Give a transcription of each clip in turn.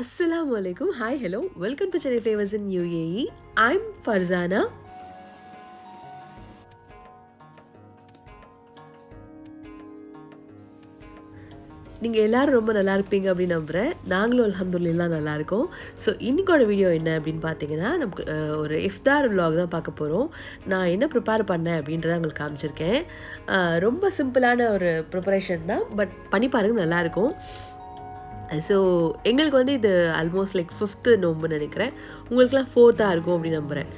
Assalamu alaikum. Hi, hello. Welcome to Chennai Flavors in UAE. I'm Farzana. நீங்கள் எல்லோரும் ரொம்ப நல்லா இருப்பீங்க அப்படின்னு நம்புகிறேன். நாங்களும் அல்ஹம்துலில்லாஹ் நல்லா இருக்கோம். ஸோ இன்றைக்கோட வீடியோ என்ன அப்படின்னு பார்த்தீங்கன்னா, நமக்கு ஒரு இஃப்தார் vlog தான் பார்க்க போகிறோம். நான் என்ன ப்ரிப்பேர் பண்ணேன் அப்படின்றத உங்களுக்கு காமிச்சிருக்கேன். ரொம்ப சிம்பிளான ஒரு ப்ரிப்பரேஷன் தான், பட் பண்ணி பாருங்கள் நல்லாயிருக்கும். ஸோ எங்களுக்கு வந்து இது ஆல்மோஸ்ட் லைக் 5th நோம்புன்னு நினைக்கிறேன். உங்களுக்குலாம் 4th இருக்கும் அப்படின்னு நம்புகிறேன்.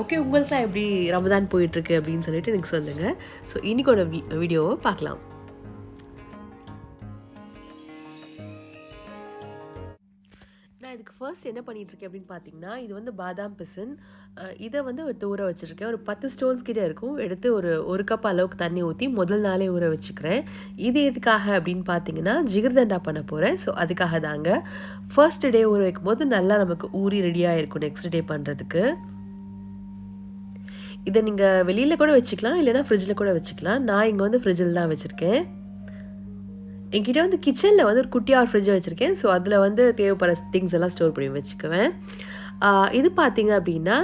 ஓகே, உங்களுக்குலாம் எப்படி ரமதான் போயிட்டுருக்கு அப்படின்னு சொல்லிட்டு எனக்கு சொல்லுங்கள். ஸோ இன்றைக்கோட வீடியோவை பார்க்கலாம். நான் இதுக்கு ஃபர்ஸ்ட் என்ன பண்ணிகிட்ருக்கேன் அப்படின்னு பார்த்தீங்கன்னா, இது வந்து பாதாம் பிசின். இதை வந்து ஊற வச்சுருக்கேன். ஒரு 10 ஸ்டோன்ஸ் கிட்டே இருக்கும். எடுத்து ஒரு கப் அளவுக்கு தண்ணி ஊற்றி முதல் நாளே ஊற வச்சுக்கிறேன். இது எதுக்காக அப்படின்னு பார்த்தீங்கன்னா, ஜிகர்தண்டா பண்ண போகிறேன். ஸோ அதுக்காக தாங்க. ஃபர்ஸ்ட் டே ஊற வைக்கும் போது நல்லா நமக்கு ஊறி ரெடியாக இருக்கும் நெக்ஸ்ட் டே பண்ணுறதுக்கு. இதை நீங்கள் வெளியில் கூட வச்சுக்கலாம், இல்லைனா ஃப்ரிட்ஜில் கூட வச்சுக்கலாம். நான் இங்கே வந்து ஃப்ரிட்ஜில் தான் வச்சுருக்கேன். என்கிட்ட வந்து கிச்சனில் வந்து ஒரு குட்டியாக ஒரு ஃப்ரிட்ஜை வச்சுருக்கேன். ஸோ அதில் வந்து தேவைப்படுற திங்ஸ் எல்லாம் ஸ்டோர் பண்ணி வச்சுக்குவேன். இது பார்த்தீங்க அப்படின்னா,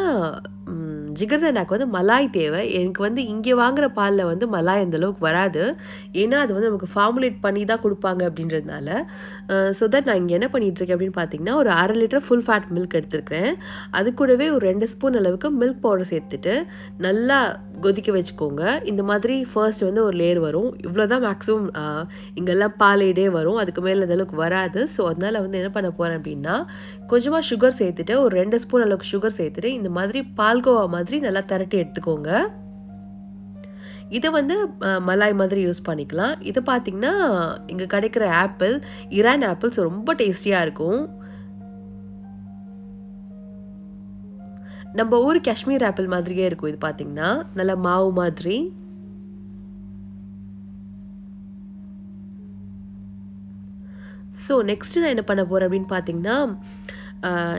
ஜிகர்தண்டாக்கு வந்து மலாய் தேவை. எனக்கு வந்து இங்கே வாங்குகிற பாலில் வந்து மலாய் அந்தளவுக்கு வராது. ஏன்னா அது வந்து நமக்கு ஃபார்முலேட் பண்ணி தான் கொடுப்பாங்க அப்படின்றதுனால. ஸோ தட் நான் இங்கே என்ன பண்ணிகிட்ருக்கேன் அப்படின்னு பார்த்தீங்கன்னா, ஒரு 1/2 லிட்டர் ஃபுல் ஃபேட் மில்க் எடுத்துருக்கிறேன். அது கூடவே ஒரு 2 ஸ்பூன் அளவுக்கு மில்க் பவுடர் சேர்த்துட்டு நல்லா கொதிக்க வச்சுக்கோங்க. இந்த மாதிரி ஃபர்ஸ்ட் வந்து ஒரு லேயர் வரும். இவ்வளோ தான் மேக்ஸிமம் இங்கெல்லாம் பாலேடே வரும். அதுக்கு மேலே அந்தளவுக்கு வராது. ஸோ அதனால் வந்து என்ன பண்ண போகிறேன் அப்படின்னா, கொஞ்சமாக சுகர் சேர்த்துட்டு ஒரு 2 ஸ்பூன் அளவுக்கு சுகர் சேர்த்துட்டு இந்த மாதிரி பால்கோவா மாதிரி நல்லா திரட்டி எடுத்துக்கோங்க. இதை வந்து மலாய் மாதிரி யூஸ் பண்ணிக்கலாம். இது பார்த்திங்கன்னா, இங்கே கிடைக்கிற ஆப்பிள் ஈரான் ஆப்பிள்ஸ் ரொம்ப டேஸ்டியாக இருக்கும். நம்ம ஊர் காஷ்மீர் ஆப்பிள் மாதிரியே இருக்கும். இது பார்த்திங்கன்னா நல்லா மாவு மாதிரி. ஸோ நெக்ஸ்ட்டு நான் என்ன பண்ண போகிறேன் அப்படின்னு பார்த்தீங்கன்னா,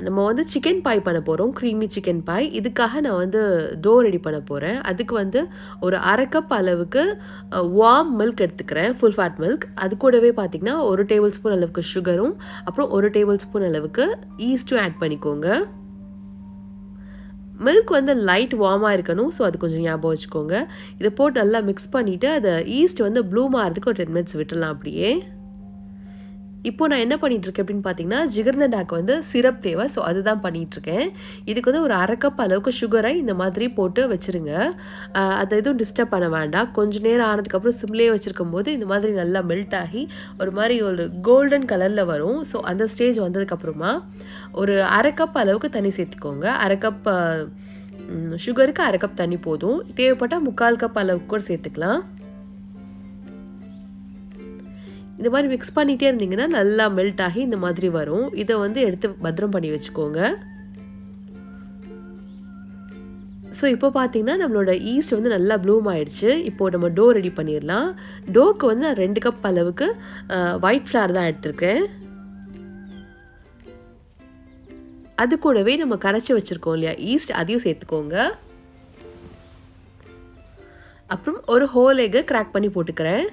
நம்ம வந்து சிக்கன் பாய் பண்ண போகிறோம். க்ரீமி சிக்கன் பாய். இதுக்காக நான் வந்து டோ ரெடி பண்ண போகிறேன். அதுக்கு வந்து ஒரு 1/2 கப் அளவுக்கு வார்ம் மில்க் எடுத்துக்கிறேன், ஃபுல் ஃபேட் மில்க். அது கூடவே பார்த்திங்கன்னா 1 டேபிள் ஸ்பூன் அளவுக்கு சுகரும், அப்புறம் 1 டேபிள் ஸ்பூன் அளவுக்கு ஈஸ்ட்டும் ஆட் பண்ணிக்கோங்க. மில்க் வந்து லைட் வார்மாக இருக்கணும். ஸோ அது கொஞ்சம் ஞாபகம் வச்சுக்கோங்க. இதை போட்டு நல்லா மிக்ஸ் பண்ணிவிட்டு அதை ஈஸ்ட் வந்து ப்ளூம் ஆகிறதுக்கு ஒரு 10 மினிட்ஸ் விட்டுடலாம் அப்படியே. இப்போது நான் என்ன பண்ணிகிட்ருக்கேன் அப்படின்னு பார்த்தீங்கன்னா, ஜிகர்தண்டாக்கு வந்து சிரப் தேவை. ஸோ அதுதான் பண்ணிகிட்ருக்கேன். இதுக்கு வந்து ஒரு 1/2 கப் அளவுக்கு சுகரை இந்த மாதிரி போட்டு வச்சுருங்க. அதை எதுவும் டிஸ்டர்ப் பண்ண வேண்டாம். கொஞ்சம் நேரம் ஆனதுக்கப்புறம் சிம்லேயே வச்சுருக்கும் போது இந்த மாதிரி நல்லா மெல்ட் ஆகி ஒரு மாதிரி ஒரு கோல்டன் கலரில் வரும். ஸோ அந்த ஸ்டேஜ் வந்ததுக்கப்புறமா ஒரு 1/2 கப் அளவுக்கு தண்ணி சேர்த்துக்கோங்க. 1/2 கப் சுகருக்கு 1/2 கப் தண்ணி போதும். தேவைப்பட்டால் 3/4 கப் அளவுக்கு கூட சேர்த்துக்கலாம். இந்த மாதிரி மிக்ஸ் பண்ணிகிட்டே இருந்தீங்கன்னா நல்லா மெல்ட் ஆகி இந்த மாதிரி வரும். இதை வந்து எடுத்து பத்திரம் பண்ணி வச்சுக்கோங்க. ஸோ இப்போ பார்த்தீங்கன்னா நம்மளோட ஈஸ்ட் வந்து நல்லா ப்ளூம் ஆயிடுச்சு. இப்போது நம்ம டோ ரெடி பண்ணிடலாம். டோக்கு வந்து நான் 2 கப் அளவுக்கு ஒயிட் ஃப்ளார் தான் எடுத்துருக்கேன். அது கூடவே நம்ம கரைச்சி வச்சுருக்கோம் இல்லையா ஈஸ்ட், அதையும் சேர்த்துக்கோங்க. அப்புறம் ஒரு ஹோல் எக்கை கிராக் பண்ணி போட்டுக்கிறேன்.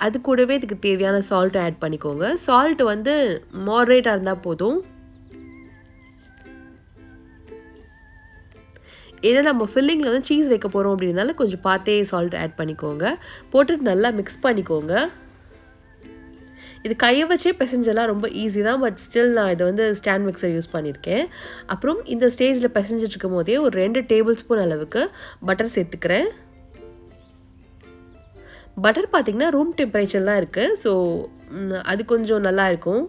அது கூடவே இதுக்கு தேவையான சால்ட்டை ஆட் பண்ணிக்கோங்க. சால்ட் வந்து மாடரேட்டாக இருந்தால் போதும். ஏன்னா நம்ம ஃபில்லிங்கில் வந்து சீஸ் வைக்க போகிறோம் அப்படின்னால கொஞ்சம் பார்த்தே சால்ட் ஆட் பண்ணிக்கோங்க. போட்டுட்டு நல்லா மிக்ஸ் பண்ணிக்கோங்க. இது கையை வச்சே பிசைஞ்சலாம் ரொம்ப ஈஸி தான். பட் ஸ்டில் நான் இதை வந்து ஸ்டாண்ட் மிக்சர் யூஸ் பண்ணியிருக்கேன். அப்புறம் இந்த ஸ்டேஜில் பிசைஞ்சிட்டு இருக்கும் போதே ஒரு 2 டேபிள் ஸ்பூன் அளவுக்கு பட்டர் சேர்த்துக்கிறேன். பட்டர் பார்த்திங்கன்னா ரூம் டெம்பரேச்சர் தான் இருக்குது. ஸோ அது கொஞ்சம் நல்லா இருக்கும்.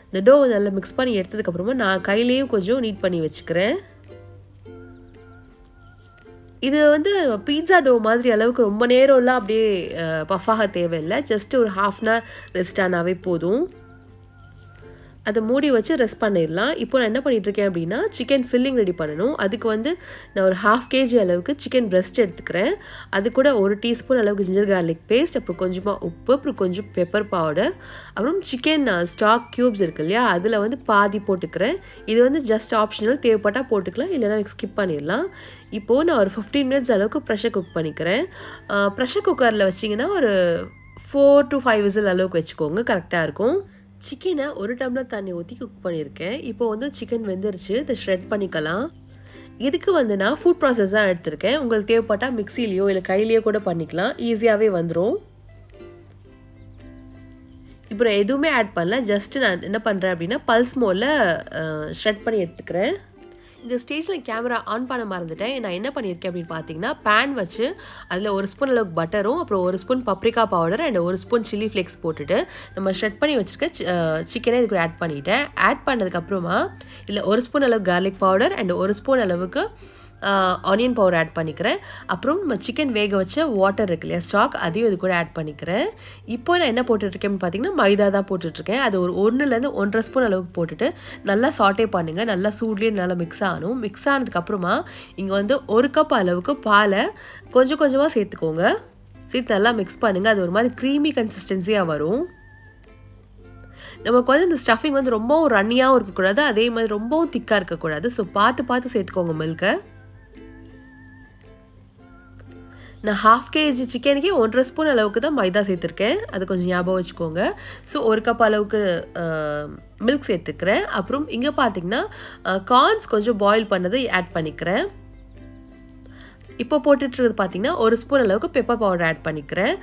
இந்த டோ நல்லா மிக்ஸ் பண்ணி எடுத்ததுக்கப்புறமா நான் கையிலையும் கொஞ்சம் நீட் பண்ணி வச்சுக்கிறேன். இது வந்து பீட்சா டோ மாதிரி அளவுக்கு ரொம்ப நேரம்லாம் அப்படியே பஃபாக தேவையில்லை. ஜஸ்ட் ஒரு 1/2 hour ரெஸ்ட் ஆனாவே போதும். அதை மூடி வச்சு ரெஸ்ட் பண்ணிடலாம். இப்போ நான் என்ன பண்ணிகிட்ருக்கேன் அப்படின்னா, சிக்கன் ஃபில்லிங் ரெடி பண்ணணும். அதுக்கு வந்து நான் ஒரு 1/2 kg அளவுக்கு சிக்கன் பிரெஸ்ட் எடுத்துக்கிறேன். அது கூட 1 டீஸ்பூன் அளவுக்கு ஜிஞ்சர் கார்லிக் பேஸ்ட், அப்புறம் கொஞ்சமாக உப்பு, அப்புறம் கொஞ்சம் பெப்பர் பவுடர், அப்புறம் சிக்கன் ஸ்டாக் க்யூப்ஸ் இருக்கு இல்லையா, அதில் வந்து பாதி போட்டுக்கிறேன். இது வந்து ஜஸ்ட் ஆப்ஷனல், தேவைப்பட்டால் போட்டுக்கலாம், இல்லைனா ஸ்கிப் பண்ணிடலாம். இப்போது நான் ஒரு 15 மினிட்ஸ் அளவுக்கு ப்ரெஷர் குக் பண்ணிக்கிறேன். ப்ரெஷர் குக்கரில் வச்சிங்கன்னா ஒரு 4 to 5 விசில் அளவுக்கு வச்சுக்கோங்க, கரெக்டாக இருக்கும். சிக்கனை 1 டம்ளர் தண்ணி ஊற்றி குக் பண்ணியிருக்கேன். இப்போ வந்து சிக்கன் வெந்துருச்சு, இதை ஷ்ரெட் பண்ணிக்கலாம். இதுக்கு வந்து நான் ஃபுட் ப்ராசஸ் தான் எடுத்திருக்கேன். உங்களுக்கு தேவைப்பட்டால் மிக்சிலேயோ இல்லை கையிலையோ கூட பண்ணிக்கலாம், ஈஸியாகவே வந்துடும். இப்போ நான் எதுவுமே ஆட் பண்ணல, ஜஸ்ட்டு நான் என்ன பண்ணுறேன் அப்படின்னா பல்ஸ் மோடில் ஷ்ரெட் பண்ணி எடுத்துக்கிறேன். இந்த ஸ்டேஜில் கேமரா ஆன் பண்ண மறந்துட்டேன். நான் என்ன பண்ணியிருக்கேன் அப்படின்னு பார்த்தீங்கன்னா, பேன் வச்சு அதில் 1 ஸ்பூன் அளவுக்கு பட்டரும், அப்புறம் 1 spoon paprika powder and 1 spoon chilli flakes போட்டுட்டு நம்ம ஷ்ரெட் பண்ணி வச்சுருக்க சிக்கனை இதுக்கு ஆட் பண்ணிவிட்டேன். ஆட் பண்ணதுக்கப்புறமா இதில் 1 ஸ்பூன் அளவுக்கு கார்லிக் பவுடர் அண்ட் 1 ஸ்பூன் அளவுக்கு ஆனியன் பவுடர் ஆட் பண்ணிக்கிறேன். அப்புறம் நம்ம சிக்கன் வேக வச்ச வாட்டர் இருக்கு இல்லையா, ஸ்டாக், அதையும் இது கூட ஆட் பண்ணிக்கிறேன். இப்போ நான் என்ன போட்டுட்ருக்கேன்னு பார்த்தீங்கன்னா மைதா தான் போட்டுட்ருக்கேன். அது ஒரு 1லேருந்து 1.5 ஸ்பூன் அளவுக்கு போட்டுட்டு நல்லா சாட்டே பண்ணுங்கள். நல்லா சூட்லேயே நல்லா மிக்ஸ் ஆகணும். மிக்ஸ் ஆனதுக்கப்புறமா இங்கே வந்து 1 கப் அளவுக்கு பாலை கொஞ்சம் கொஞ்சமாக சேர்த்துக்கோங்க. சேர்த்து நல்லா மிக்ஸ் பண்ணுங்கள். அது ஒரு மாதிரி க்ரீமி கன்சிஸ்டன்சியாக வரும். நமக்கு வந்து இந்த ஸ்டஃபிங் வந்து ரொம்பவும் ரன்னியாகவும் இருக்கக்கூடாது, அதே மாதிரி ரொம்பவும் திக்காக இருக்கக்கூடாது. ஸோ பார்த்து சேர்த்துக்கோங்க மில்கை. நான் 1/2 kg சிக்கனுக்கே 1.5 ஸ்பூன் அளவுக்கு தான் மைதா சேர்த்துருக்கேன், அது கொஞ்சம் ஞாபகம் வச்சுக்கோங்க. ஸோ 1 கப் அளவுக்கு மில்க் சேர்த்துக்கிறேன். அப்புறம் இங்கே பார்த்தீங்கன்னா கார்ன்ஸ் கொஞ்சம் பாயில் பண்ணதை ஆட் பண்ணிக்கிறேன். இப்போ போட்டுட்டு பார்த்தீங்கன்னா 1 ஸ்பூன் அளவுக்கு பெப்பர் பவுடர் ஆட் பண்ணிக்கிறேன்.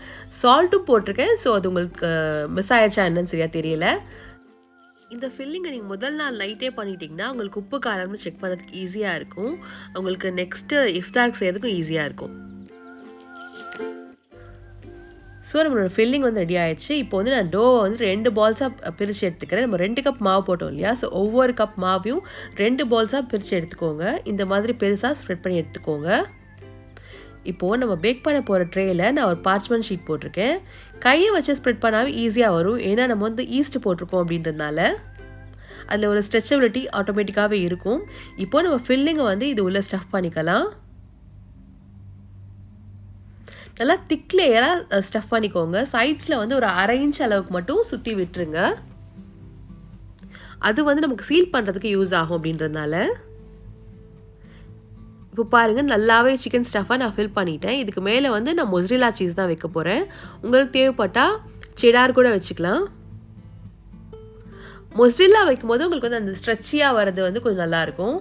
சால்ட்டும் போட்டிருக்கேன். ஸோ அது உங்களுக்கு மிஸ் ஆயிடுச்சா என்னன்னு சரியாக தெரியல. இந்த ஃபில்லிங்கை நீங்கள் முதல் நாள் நைட்டே பண்ணிட்டீங்கன்னா உங்களுக்கு உப்பு காரம்னு செக் பண்ணுறதுக்கு ஈஸியாக இருக்கும். உங்களுக்கு நெக்ஸ்ட்டு இஃப்தாருக்கு செய்யறதுக்கும் ஈஸியாக இருக்கும். ஸோ நம்மளோட ஃபில்லிங் வந்து ரெடி ஆகிடுச்சு. இப்போ வந்து நான் டோவை வந்து 2 பால்ஸாக பிரித்து எடுத்துக்கிறேன். நம்ம 2 கப் மாவு போட்டோம் இல்லையா, ஸோ ஒவ்வொரு கப் மாவையும் 2 பால்ஸாக பிரித்து எடுத்துக்கோங்க. இந்த மாதிரி பெருசாக ஸ்ப்ரெட் பண்ணி எடுத்துக்கோங்க. இப்போது நம்ம பேக் பண்ண போகிற ட்ரேயில் நான் ஒரு பார்ச்மெண்ட் ஷீட் போட்டிருக்கேன். கையை வச்சு ஸ்ப்ரெட் பண்ணாவே ஈஸியாக வரும், ஏன்னா நம்ம வந்து ஈஸ்ட் போட்டிருக்கோம் அப்படின்றதுனால அதில் ஒரு ஸ்ட்ரெச்சபிலிட்டி ஆட்டோமேட்டிக்காகவே இருக்கும். இப்போது நம்ம ஃபில்லிங்கை வந்து இது உள்ளே ஸ்டஃப் பண்ணிக்கலாம். நல்லா திக் லேயராக ஸ்டஃப் பண்ணிக்கோங்க. சைட்ஸில் வந்து ஒரு 1/2 இன்ச் அளவுக்கு மட்டும் சுற்றி விட்டுருங்க. அது வந்து நமக்கு சீல் பண்ணுறதுக்கு யூஸ் ஆகும் அப்படின்றதுனால. இப்போ பாருங்கள், நல்லாவே சிக்கன் ஸ்டஃபாக நான் ஃபில் பண்ணிட்டேன். இதுக்கு மேலே வந்து நான் மொசரேலா சீஸ் தான் வைக்க போகிறேன். உங்களுக்கு தேவைப்பட்டால் செடார் கூட வச்சுக்கலாம். மொசரேலா வைக்கும்போது உங்களுக்கு வந்து அந்த ஸ்ட்ரெச்சியாக வர்றது வந்து கொஞ்சம் நல்லாயிருக்கும்.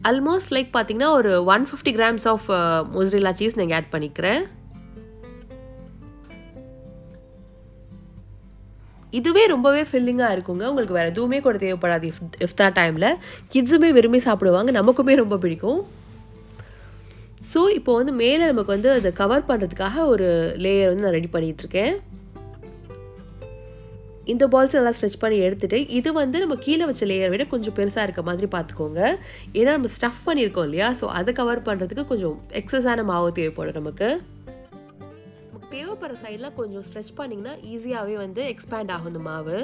ஆல்மோஸ்ட் லைக் பார்த்தீங்கன்னா ஒரு 150 கிராம்ஸ் ஆஃப் மொசரேலா சீஸ் நீங்கள் ஆட் பண்ணிக்கிறேன். இதுவே ரொம்பவே ஃபில்லிங்காக இருக்குங்க. உங்களுக்கு வேறு எதுவுமே கூட தேவைப்படாது. இஃப்தார் டைமில் கிட்ஸுமே விரும்பி சாப்பிடுவாங்க, நமக்குமே ரொம்ப பிடிக்கும். ஸோ இப்போ வந்து மேலே நமக்கு வந்து அதை கவர் பண்ணுறதுக்காக ஒரு லேயர் வந்து நான் ரெடி பண்ணிகிட்ருக்கேன். இந்த பால்ஸ் நல்லா ஸ்ட்ரெச் பண்ணி எடுத்துகிட்டு இது வந்து நம்ம கீழே வச்ச லேயரை விட கொஞ்சம் பெருசாக இருக்க மாதிரி பார்த்துக்கோங்க. ஏன்னா நம்ம ஸ்டஃப் பண்ணியிருக்கோம் இல்லையா, ஸோ அதை கவர் பண்ணுறதுக்கு கொஞ்சம் எக்ஸஸான மாவு தேவைப்படும். நமக்கு தேவைப்படுற சைடெலாம் கொஞ்சம் ஸ்ட்ரெச் பண்ணிங்கன்னா ஈஸியாகவே வந்து எக்ஸ்பேண்ட் ஆகும் இந்த மாவு.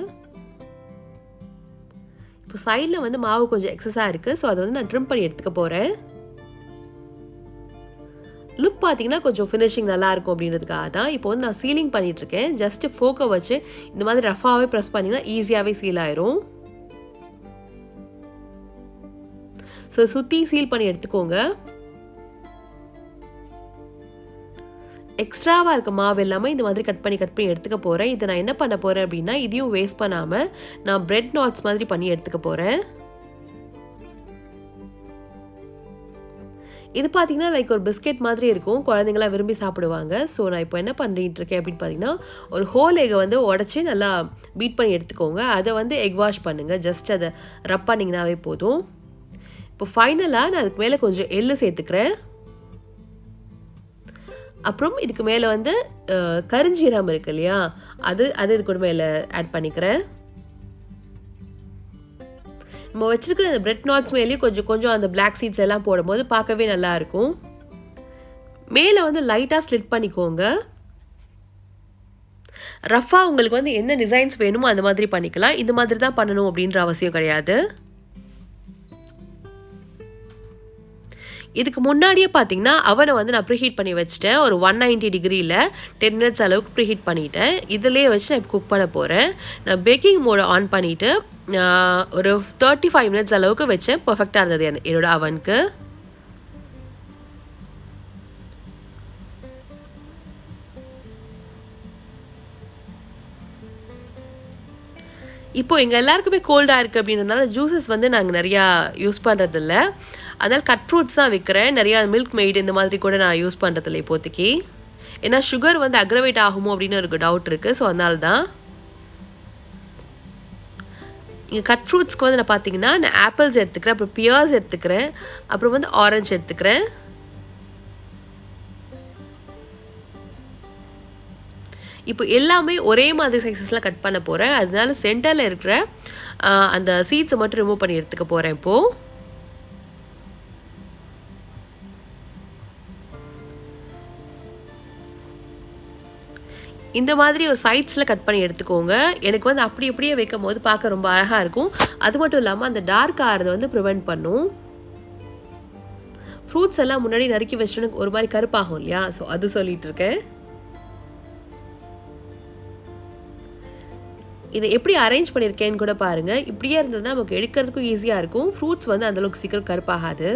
இப்போ சைடில் வந்து மாவு கொஞ்சம் எக்ஸஸாக இருக்குது, ஸோ அதை வந்து நான் ட்ரிம் பண்ணி எடுத்துக்க போகிறேன். லுக் பார்த்தீங்கன்னா கொஞ்சம் ஃபினிஷிங் நல்லாயிருக்கும் அப்படின்றதுக்காக தான் இப்போ வந்து நான் சீலிங் பண்ணிகிட்ருக்கேன். ஜஸ்ட்டு ஃபோக்கை வச்சு இந்த மாதிரி ரஃபாகவே ப்ரெஸ் பண்ணிங்கன்னா ஈஸியாகவே சீல் ஆயிரும். ஸோ சுற்றி சீல் பண்ணி எடுத்துக்கோங்க. எக்ஸ்ட்ராவாக இருக்க மாவு எல்லாமே இந்த மாதிரி கட் பண்ணி எடுத்துக்க போகிறேன். இதை நான் என்ன பண்ண போகிறேன் அப்படின்னா இதையும் வேஸ்ட் பண்ணாமல் நான் பிரெட் நாட்ஸ் மாதிரி பண்ணி எடுத்துக்க போகிறேன். இது பார்த்தீங்கன்னா லைக் ஒரு பிஸ்கெட் மாதிரி இருக்கும், குழந்தைங்களாம் விரும்பி சாப்பிடுவாங்க. ஸோ நான் இப்போ என்ன பண்ணிட்டு இருக்கேன் அப்படின்னு பார்த்தீங்கன்னா ஒரு ஹோல் எக்கை வந்து உடச்சி நல்லா பீட் பண்ணி எடுத்துக்கோங்க. அதை வந்து எக் வாஷ் பண்ணுங்கள். ஜஸ்ட் அதை ரப் பண்ணிங்கனாவே போதும். இப்போ ஃபைனலாக நான் அதுக்கு மேலே கொஞ்சம் எள்ளு சேர்த்துக்கிறேன். அப்புறம் இதுக்கு மேலே வந்து கருஞ்சீரம் இருக்கு இல்லையா, அது இது கூட மேலே ஆட் பண்ணிக்கிறேன். நம்ம வச்சுருக்கிற அந்த பிரெட் நாட்ஸ் மேலேயும் கொஞ்சம் அந்த பிளாக் சீட்ஸ் எல்லாம் போடும்போது பார்க்கவே நல்லாயிருக்கும். மேலே வந்து லைட்டாக ஸ்லிட் பண்ணிக்கோங்க. ரஃபாக உங்களுக்கு வந்து என்ன டிசைன்ஸ் வேணுமோ அந்த மாதிரி பண்ணிக்கலாம். இந்த மாதிரி தான் பண்ணணும் அப்படின்ற அவசியம் கிடையாது. இதுக்கு முன்னாடியே பார்த்தீங்கன்னா அவனை வந்து நான் ப்ரீஹீட் பண்ணி வச்சுட்டேன். ஒரு 190 டிகிரியில் 10 மினிட்ஸ் அளவுக்கு ப்ரீஹீட் பண்ணிட்டேன். இதிலேயே வச்சு நான் இப்போ குக் பண்ண போகிறேன். நான் பேக்கிங் மோடை ஆன் பண்ணிவிட்டு ஒரு 35 மினிட்ஸ் அளவுக்கு வச்சேன். பர்ஃபெக்டாக இருந்தது என்னோட அவனுக்கு. இப்போ எங்கள் எல்லாருக்குமே கோல்டாக இருக்குது அப்படின்றதுனால ஜூஸஸ் வந்து நாங்கள் நிறையா யூஸ் பண்ணுறதில்ல. அதனால் கட் ஃப்ரூட்ஸ் தான் விற்கிறேன். நிறையா மில்க் மெய்டு இந்த மாதிரி கூட நான் யூஸ் பண்ணுறதில்ல இப்போதைக்கு. ஏன்னா சுகர் வந்து அக்ரவேட் ஆகுமோ அப்படின்னு ஒரு டவுட் இருக்குது. ஸோ அதனால தான் இங்கே கட் ஃப்ரூட்ஸ்க்கு வந்து நான் பார்த்தீங்கன்னா நான் ஆப்பிள்ஸ் எடுத்துக்கிறேன், அப்புறம் பியர்ஸ் எடுத்துக்கிறேன், அப்புறம் வந்து ஆரஞ்சு எடுத்துக்கிறேன். இப்போ எல்லாமே ஒரே மாதிரி சைஸஸில் கட் பண்ண போகிறேன். அதனால சென்டரில் இருக்கிற அந்த சீட்ஸை மட்டும் ரிமூவ் பண்ணி எடுத்துக்க போகிறேன் இப்போது. இந்த மாதிரி ஒரு சைட்ஸில் கட் பண்ணி எடுத்துக்கோங்க. எனக்கு வந்து அப்படி அப்படியே வைக்கும் போது பார்க்க ரொம்ப அழகாக இருக்கும். அது மட்டும் இல்லாமல் அந்த டார்க் ஆகிறத வந்து ப்ரிவெண்ட் பண்ணும். ஃப்ரூட்ஸ் எல்லாம் முன்னாடி நறுக்கி வச்சுட்டு ஒரு மாதிரி கருப்பாகும் இல்லையா? ஸோ அது சொல்லிட்டு இருக்கேன். இதை எப்படி அரேஞ்ச் பண்ணியிருக்கேன்னு கூட பாருங்கள். இப்படியே இருந்ததுன்னா நமக்கு எடுக்கிறதுக்கும் ஈஸியாக இருக்கும். ஃப்ரூட்ஸ் வந்து அந்தளவுக்கு சீக்கிரம் கருப்பாகாது.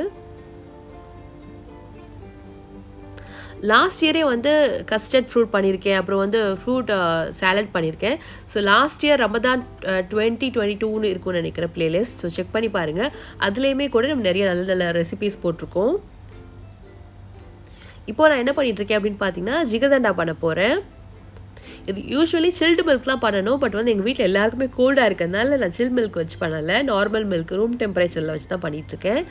லாஸ்ட் இயரே வந்து கஸ்டர்ட் ஃப்ரூட் பண்ணியிருக்கேன், அப்புறம் வந்து ஃப்ரூட் சாலட் பண்ணியிருக்கேன். ஸோ லாஸ்ட் இயர் ரமதான் 2022ன்னு இருக்கும்னு நினைக்கிறேன் பிளேலிஸ்ட். ஸோ செக் பண்ணி பாருங்கள். அதுலேயுமே கூட நம்ம நிறைய நல்ல நல்ல ரெசிபீஸ் போட்டிருக்கோம். இப்போது நான் என்ன பண்ணிகிட்ருக்கேன் அப்படின்னு பார்த்தீங்கன்னா ஜிகர்தண்டா பண்ண போகிறேன். இது யூஸ்வலி சில்டு மில்க்லாம் பண்ணணும். பட் வந்து எங்கள் வீட்டில் எல்லாருக்குமே கோல்டாக இருக்கிறதுனால நான் சில் மில்க் வச்சு பண்ணலை. நார்மல் மில்க் ரூம் டெம்பரேச்சரில் வச்சு தான் பண்ணிகிட்ருக்கேன்.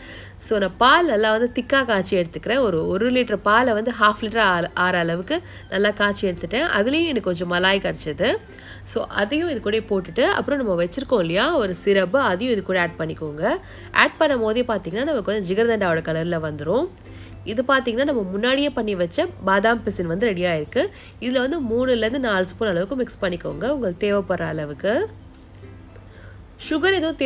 ஸோ நான் பால் நல்லா வந்து திக்காக காய்ச்சி எடுத்துக்கிறேன். ஒரு லிட்டர் பாலை வந்து 1/2 லிட்டர் ஆற அளவுக்கு நல்லா காய்ச்சி எடுத்துட்டேன். அதுலேயும் எனக்கு கொஞ்சம் மலாய் கிடச்சிது. ஸோ அதையும் இது கூட போட்டுட்டு அப்புறம் நம்ம வச்சுருக்கோம் இல்லையா ஒரு சிரப்பு, அதையும் இது கூட ஆட் பண்ணிக்கோங்க. ஆட் பண்ணும் போதே பார்த்திங்கன்னா நமக்கு வந்து ஜிகர்தண்டாவோட கலரில் வந்துடும். இது பார்த்திங்கன்னா நம்ம முன்னாடியே பண்ணி வச்ச பாதாம் பிசின் வந்து ரெடியாக இருக்குது. இதில் வந்து 3லேருந்து 4 ஸ்பூன் அளவுக்கு மிக்ஸ் பண்ணிக்கோங்க உங்களுக்கு தேவைப்படுற அளவுக்கு. சுகர் எதுவும்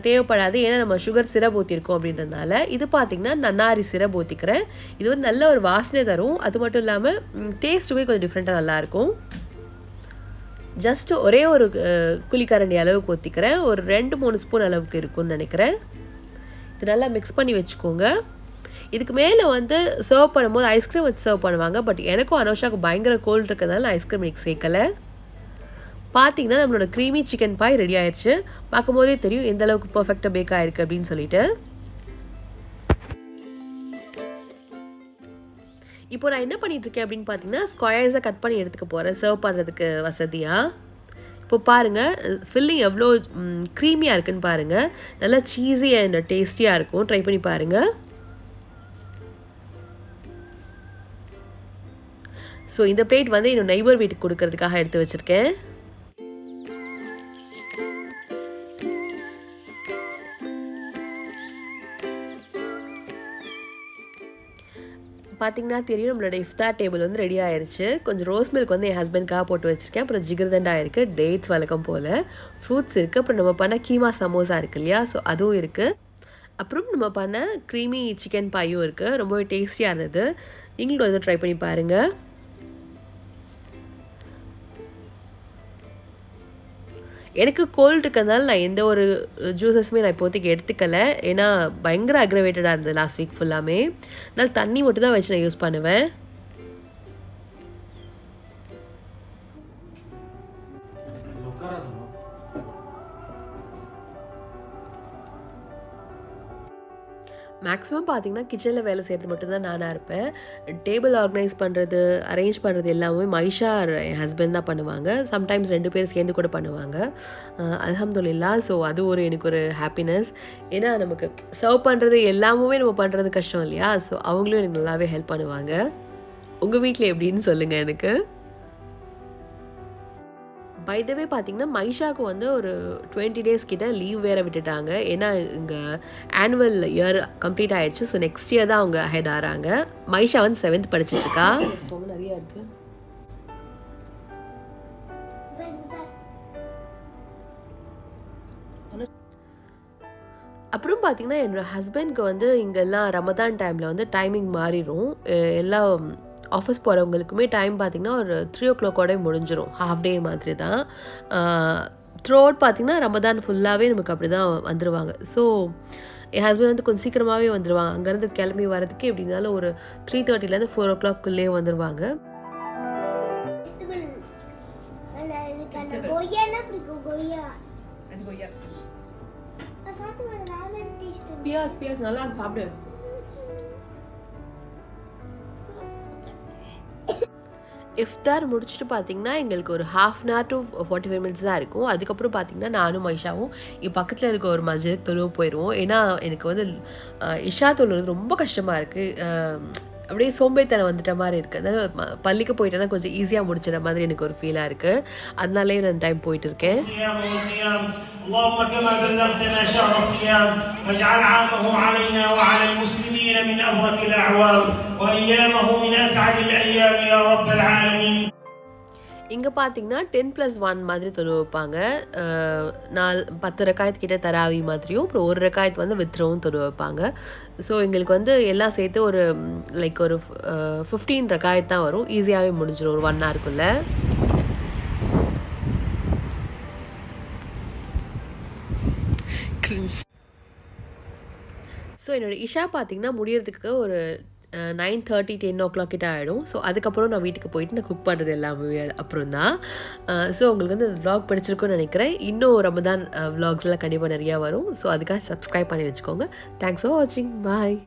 தேவைப்படாது, ஏன்னா நம்ம சுகர் சிரப் ஊற்றிருக்கோம் அப்படின்றதுனால. இது பார்த்திங்கன்னா நன்னாரி சிரப் ஊற்றிக்கிறேன். இது வந்து நல்ல ஒரு வாசனை தரும். அது மட்டும் இல்லாமல் டேஸ்ட்டுமே கொஞ்சம் டிஃப்ரெண்ட்டாக நல்லாயிருக்கும். ஜஸ்ட்டு ஒரே ஒரு குழிக்கரண்டி அளவுக்கு ஊற்றிக்கிறேன். ஒரு 2-3 ஸ்பூன் அளவுக்கு இருக்கும்னு நினைக்கிறேன். இது நல்லா மிக்ஸ் பண்ணி வச்சுக்கோங்க. இதுக்கு மேலே வந்து சர்வ் பண்ணும்போது ஐஸ்கிரீம் வச்சு சர்வ் பண்ணுவாங்க. பட் எனக்கும் அனோஷாவுக்கு பயங்கர கோல்டு இருக்கிறதுனால நான் ஐஸ்கிரீம் எனக்கு சேர்க்கலை. பார்த்தீங்கன்னா நம்மளோட க்ரீமி சிக்கன் பாய் ரெடி ஆயிடுச்சு. பார்க்கும்போதே தெரியும் எந்த அளவுக்கு பர்ஃபெக்டாக பேக் ஆகிருக்கு அப்படின்னு சொல்லிட்டு. இப்போ நான் என்ன பண்ணிகிட்ருக்கேன் அப்படின்னு பார்த்தீங்கன்னா ஸ்கொயர்ஸாக கட் பண்ணி எடுத்துக்க போகிறேன் சர்வ் பண்ணுறதுக்கு வசதியாக. இப்போ பாருங்கள் ஃபில்லிங் எவ்வளோ க்ரீமியாக இருக்குதுன்னு பாருங்கள். நல்லா சீஸி அண்ட் டேஸ்டியாக இருக்கும். ட்ரை பண்ணி பாருங்கள். ஸோ இந்த பிளேட் வந்து என்னோட நெய்பர் வீட்டுக்கு கொடுக்கறதுக்காக எடுத்து வச்சுருக்கேன். பார்த்தீங்கன்னா தெரியும் நம்மளோட இஃப்தார் டேபிள் வந்து ரெடி ஆயிடுச்சு. கொஞ்சம் ரோஸ் மில்க் வந்து என் ஹஸ்பண்ட்காக போட்டு வச்சுருக்கேன். அப்புறம் ஜிகர்தண்டா இருக்குது, டேட்ஸ் வழக்கம் போல், ஃப்ரூட்ஸ் இருக்குது, அப்புறம் நம்ம பண்ண கீமா சமோசா இருக்குது இல்லையா, ஸோ அதுவும் இருக்குது. அப்புறம் நம்ம பண்ண க்ரீமி சிக்கன் பாயும் இருக்குது. ரொம்பவே டேஸ்டியாக இருந்தது. நீங்களும் வந்து ட்ரை பண்ணி பாருங்கள். எனக்கு கோல்டு இருக்கிறதுனால நான் எந்த ஒரு ஜூஸஸுமே நான் இப்போதைக்கு எடுத்துக்கலை. ஏன்னா பயங்கர அக்ரவேட்டடாக இருந்தது லாஸ்ட் வீக் ஃபுல்லாமே. அதனால் தண்ணி மட்டும் தான் வச்சு நான் யூஸ் பண்ணுவேன். மேக்ஸிமம் பார்த்தீங்கன்னா கிச்சனில் வேலை செய்கிறது மட்டும்தான் நானாக இருப்பேன். டேபிள் ஆர்கனைஸ் பண்ணுறது, அரேஞ்ச் பண்ணுறது எல்லாமே மைஷா என் ஹஸ்பண்ட் தான் பண்ணுவாங்க. சம்டைம்ஸ் 2 பேரும் சேர்ந்து கூட பண்ணுவாங்க. அல்ஹம்துலில்லாஹ். ஸோ அது எனக்கு ஒரு ஹாப்பினஸ். ஏன்னா நமக்கு சர்வ் பண்ணுறது எல்லாமே நம்ம பண்ணுறது கஷ்டம் இல்லையா? ஸோ அவங்களும் எனக்கு நல்லாவே ஹெல்ப் பண்ணுவாங்க. உங்கள் வீட்டில் எப்படின்னு சொல்லுங்கள் எனக்கு. பை த வே பார்த்தீங்கன்னா மைஷாவுக்கு வந்து ஒரு 20 டேஸ் கிட்ட லீவ் வேறு விட்டுட்டாங்க. ஏன்னா இங்கே ஆனுவல் இயர் கம்ப்ளீட் ஆகிடுச்சு. ஸோ நெக்ஸ்ட் இயர் தான் அவங்க ஹெட் ஆகிறாங்க. மைஷா வந்து 7th படிச்சிட்ருக்கா. நிறையா இருக்குது. அப்புறம் பார்த்தீங்கன்னா என்னோடய ஹஸ்பண்ட்க்கு வந்து இங்கெல்லாம் ரமதான் டைமில் வந்து டைமிங் மாறிடும். எல்லாம் ஆஃபீஸ் போகிறவங்களுக்குமே டைம் பார்த்திங்கன்னா ஒரு 3 o'clock முடிஞ்சிடும். ஹாஃப் டே மாதிரி தான். த்ரூ அவுட் பார்த்திங்கன்னா ரமதான் ஃபுல்லாகவே நமக்கு அப்படி தான் வந்துடுவாங்க. ஸோ என் ஹஸ்பண்ட் வந்து கொஞ்சம் சீக்கிரமாகவே வந்துடுவாங்க. அங்கேருந்து கிளம்பி வரதுக்கு எப்படி இருந்தாலும் ஒரு 3:30லேருந்து 4 o'clock வந்துடுவாங்க. அது கொய்யா பியாஸ் நல்லா சாப்பிடு. இஃப்தார் முடிச்சுட்டு பார்த்தீங்கன்னா எங்களுக்கு ஒரு 1/2 to 45 மினிட்ஸ் தான் இருக்கும். அதுக்கப்புறம் பார்த்தீங்கன்னா நானும் மைஷாவும் இங்கே பக்கத்தில் இருக்க ஒரு மஸ்ஜித் தொழுவ போயிடுவோம். ஏன்னா எனக்கு வந்து இஷா தொழுவது ரொம்ப கஷ்டமாக இருக்குது. அப்படியே சோம்பேறித்தனம் வந்துட்ட மாதிரி இருக்குது. அதனால் பள்ளிக்கு போயிட்டேன்னா கொஞ்சம் ஈஸியாக முடிச்சிட மாதிரி எனக்கு ஒரு ஃபீலாக இருக்குது. அதனாலே நான் டைம் போயிட்டு இருக்கேன். اللهم كما بلغتنا شهر الصيام فاجعل عامه علينا وعلى المسلمين من أبرك الأعوام وأيامه من أسعد الأيام يا رب العالمين. இங்கே பார்த்தீங்கன்னா 10+1 மாதிரி தொழு வைப்பாங்க. 10 ரக்காயத்து கிட்ட தராவி மாதிரியும் அப்புறம் 1 ரக்காயத்து வந்து வித்ரவும் தொழு வைப்பாங்க. ஸோ எங்களுக்கு வந்து எல்லாம் சேர்த்து ஒரு லைக் ஒரு 15 ரக்காயத்து தான் வரும். ஈஸியாகவே முடிஞ்சிடும் ஒரு 1 ஹவருக்குள்ளே. ஸோ என்னோடய இஷா பார்த்தீங்கன்னா முடியறதுக்கு ஒரு 9:30 10 o'clock கிட்ட ஆகிடும். ஸோ அதுக்கப்புறம் நான் வீட்டுக்கு போயிட்டு நான் குக் பண்ணுறது எல்லாமே அப்புறம் தான். ஸோ உங்களுக்கு வந்து வ்ளாக் பிடிச்சிருக்குன்னு நினைக்கிறேன். இன்னும் ரமதான் வ்ளாக்ஸ்லாம் கண்டிப்பாக நிறையா வரும். ஸோ அதுக்காக சப்ஸ்கிரைப் பண்ணி வச்சுக்கோங்க. தேங்க்ஸ் ஃபார் வாட்சிங். பாய்.